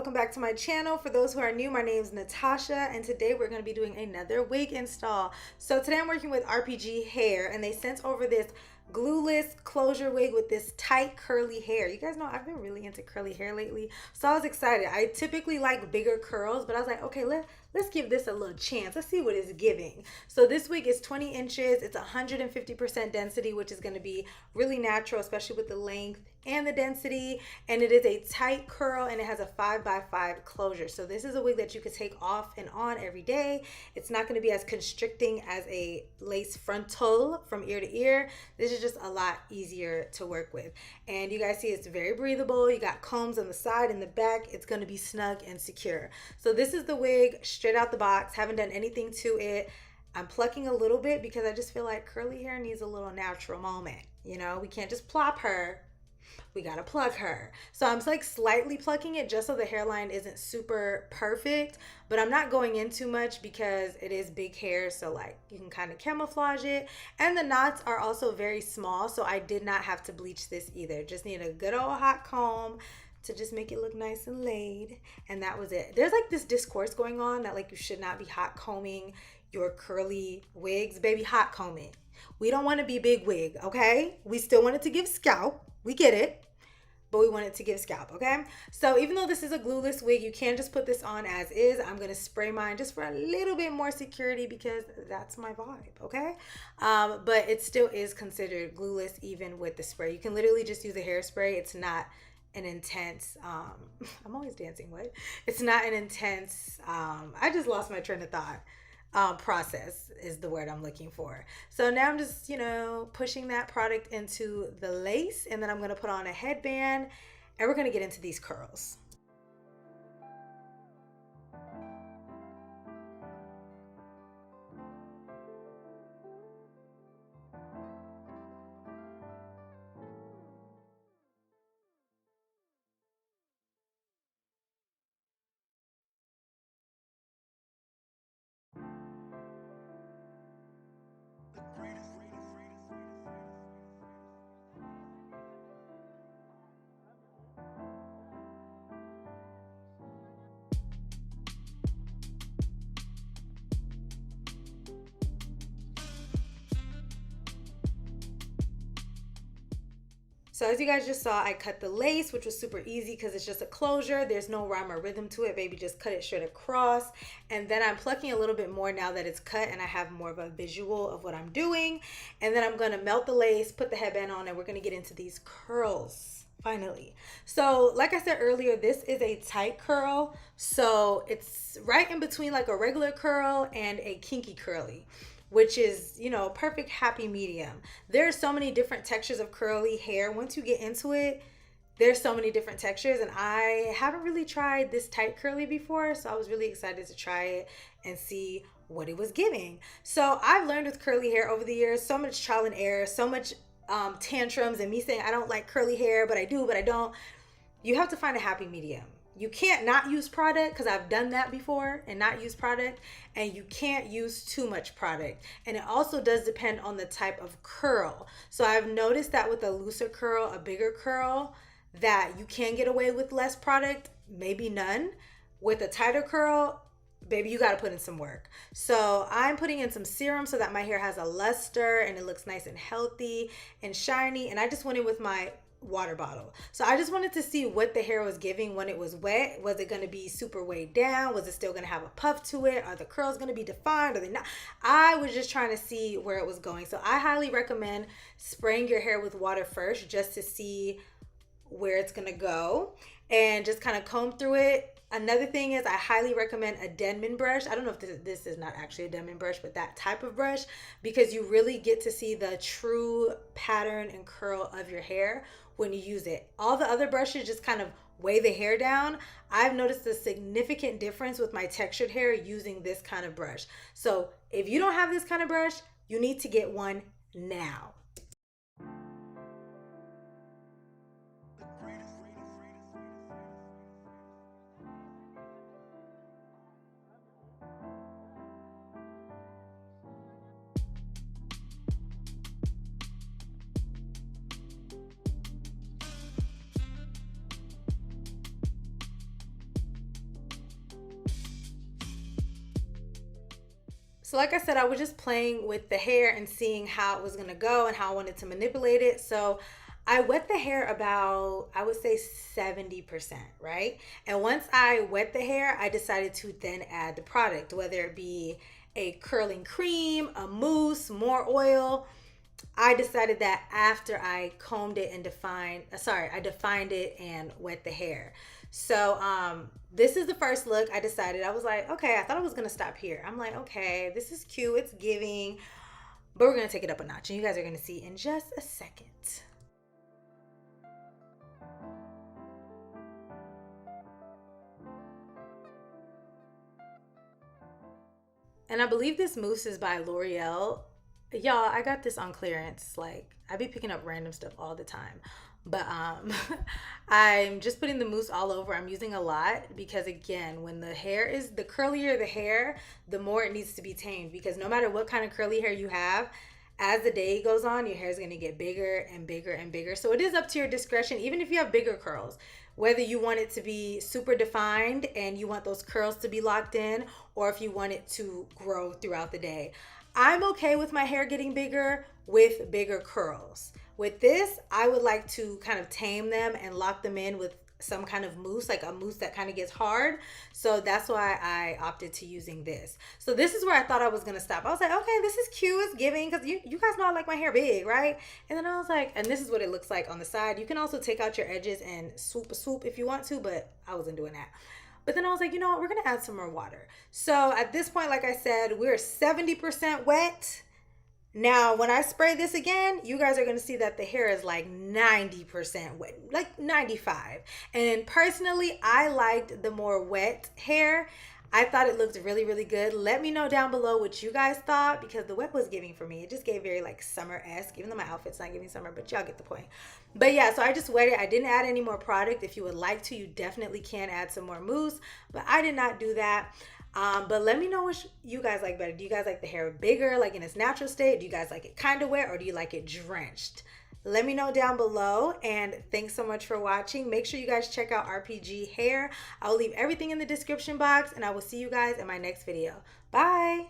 welcome back to my channel. For those who are new, my name is Natasha, and today we're going to be doing another wig install. So today I'm working with RPGHair, and they sent over this glueless closure wig with this tight curly hair. You guys know I've been really into curly hair lately, so I was excited. I typically like bigger curls, but I was like, okay, let's give this a little chance. Let's see what it's giving. So this wig is 20 inches. It's 150% density, which is going to be really natural, especially with the length and the density. And it is a tight curl, and it has a 5x5 closure. So this is a wig that you could take off and on every day. It's not going to be as constricting as a lace frontal from ear to ear. This is just a lot easier to work with. And you guys see it's very breathable. You got combs on the side and the back. It's going to be snug and secure. So this is the wig straight out the box. Haven't done anything to it. I'm plucking a little bit because I just feel like curly hair needs a little natural moment. You know, we can't just plop her. We gotta plug her. So I'm like slightly plucking it just so the hairline isn't super perfect, but I'm not going in too much because it is big hair, so like you can kind of camouflage it. And the knots are also very small, so I did not have to bleach this either. Just need a good old hot comb to just make it look nice and laid, and that was it. There's like this discourse going on that like you should not be hot combing your curly wigs. Baby, hot comb it. We don't want to be big wig, okay? We still want it to give scalp. We get it, but we want it to give scalp, okay? So even though this is a glueless wig, you can just put this on as is. I'm gonna spray mine just for a little bit more security because that's my vibe, okay? But it still is considered glueless even with the spray. You can literally just use a hairspray. It's not an intense, I'm always dancing, what? It's not an intense, I just lost my train of thought. Process is the word I'm looking for. So now I'm just, you know, pushing that product into the lace, and then I'm going to put on a headband, and we're going to get into these curls. So as you guys just saw, I cut the lace, which was super easy because it's just a closure. There's no rhyme or rhythm to it, baby. Just cut it straight across. And then I'm plucking a little bit more now that it's cut and I have more of a visual of what I'm doing. And then I'm going to melt the lace, put the headband on, and we're going to get into these curls. Finally. So like I said earlier, this is a tight curl. So it's right in between like a regular curl and a kinky curly, which is, you know, perfect happy medium. There's so many different textures of curly hair. Once you get into it, there's so many different textures, and I haven't really tried this tight curly before, so I was really excited to try it and see what it was giving. So I've learned with curly hair over the years, so much trial and error, so much tantrums, and me saying I don't like curly hair, but I do, but I don't. You have to find a happy medium. You can't not use product, because I've done that before and not use product, and you can't use too much product. And it also does depend on the type of curl. So I've noticed that with a looser curl, a bigger curl, that you can get away with less product, maybe none. With a tighter curl, baby, you got to put in some work. So I'm putting in some serum so that my hair has a luster and it looks nice and healthy and shiny. And I just went in with my water bottle. So I just wanted to see what the hair was giving when it was wet. Was it going to be super weighed down? Was it still going to have a puff to it? Are the curls going to be defined? Are they not? I was just trying to see where it was going. So I highly recommend spraying your hair with water first just to see where it's going to go and just kind of comb through it. Another thing is I highly recommend a Denman brush. I don't know if this is not actually a Denman brush, but that type of brush, because you really get to see the true pattern and curl of your hair when you use it. All the other brushes just kind of weigh the hair down. I've noticed a significant difference with my textured hair using this kind of brush. So if you don't have this kind of brush, you need to get one now. So like I said, I was just playing with the hair and seeing how it was gonna go and how I wanted to manipulate it. So I wet the hair about, I would say 70%, right? And once I wet the hair, I decided to then add the product, whether it be a curling cream, a mousse, more oil. I decided that after I combed it and I defined it and wet the hair. So this is the first look. I decided, I was like, okay, I thought I was gonna stop here. I'm like, okay, this is cute, it's giving, but we're gonna take it up a notch, and you guys are gonna see in just a second. And I believe this mousse is by L'Oreal. Y'all, I got this on clearance. Like, I be picking up random stuff all the time. But I'm just putting the mousse all over. I'm using a lot because, again, when the curlier the hair, the more it needs to be tamed, because no matter what kind of curly hair you have, as the day goes on, your hair is going to get bigger and bigger and bigger. So it is up to your discretion, even if you have bigger curls, whether you want it to be super defined and you want those curls to be locked in, or if you want it to grow throughout the day. I'm okay with my hair getting bigger with bigger curls. With this, I would like to kind of tame them and lock them in with some kind of mousse, like a mousse that kind of gets hard. So that's why I opted to using this. So this is where I thought I was gonna stop. I was like, okay, this is cute, it's giving, because you guys know I like my hair big, right? And then I was like, and this is what it looks like on the side. You can also take out your edges and swoop if you want to, but I wasn't doing that. But then I was like, you know what, we're gonna add some more water. So at this point, like I said, we're 70% wet. Now, when I spray this again, you guys are going to see that the hair is like 90% wet, like 95. And personally, I liked the more wet hair. I thought it looked really, really good. Let me know down below what you guys thought, because the wet was giving for me. It just gave very like summer-esque, even though my outfit's not giving summer, but y'all get the point. But yeah, so I just wet it. I didn't add any more product. If you would like to, you definitely can add some more mousse, but I did not do that. But let me know what you guys like better. Do you guys like the hair bigger, like in its natural state? Do you guys like it kind of wet, or do you like it drenched? Let me know down below, and thanks so much for watching. Make sure you guys check out RPGHair. I'll leave everything in the description box, and I will see you guys in my next video. Bye!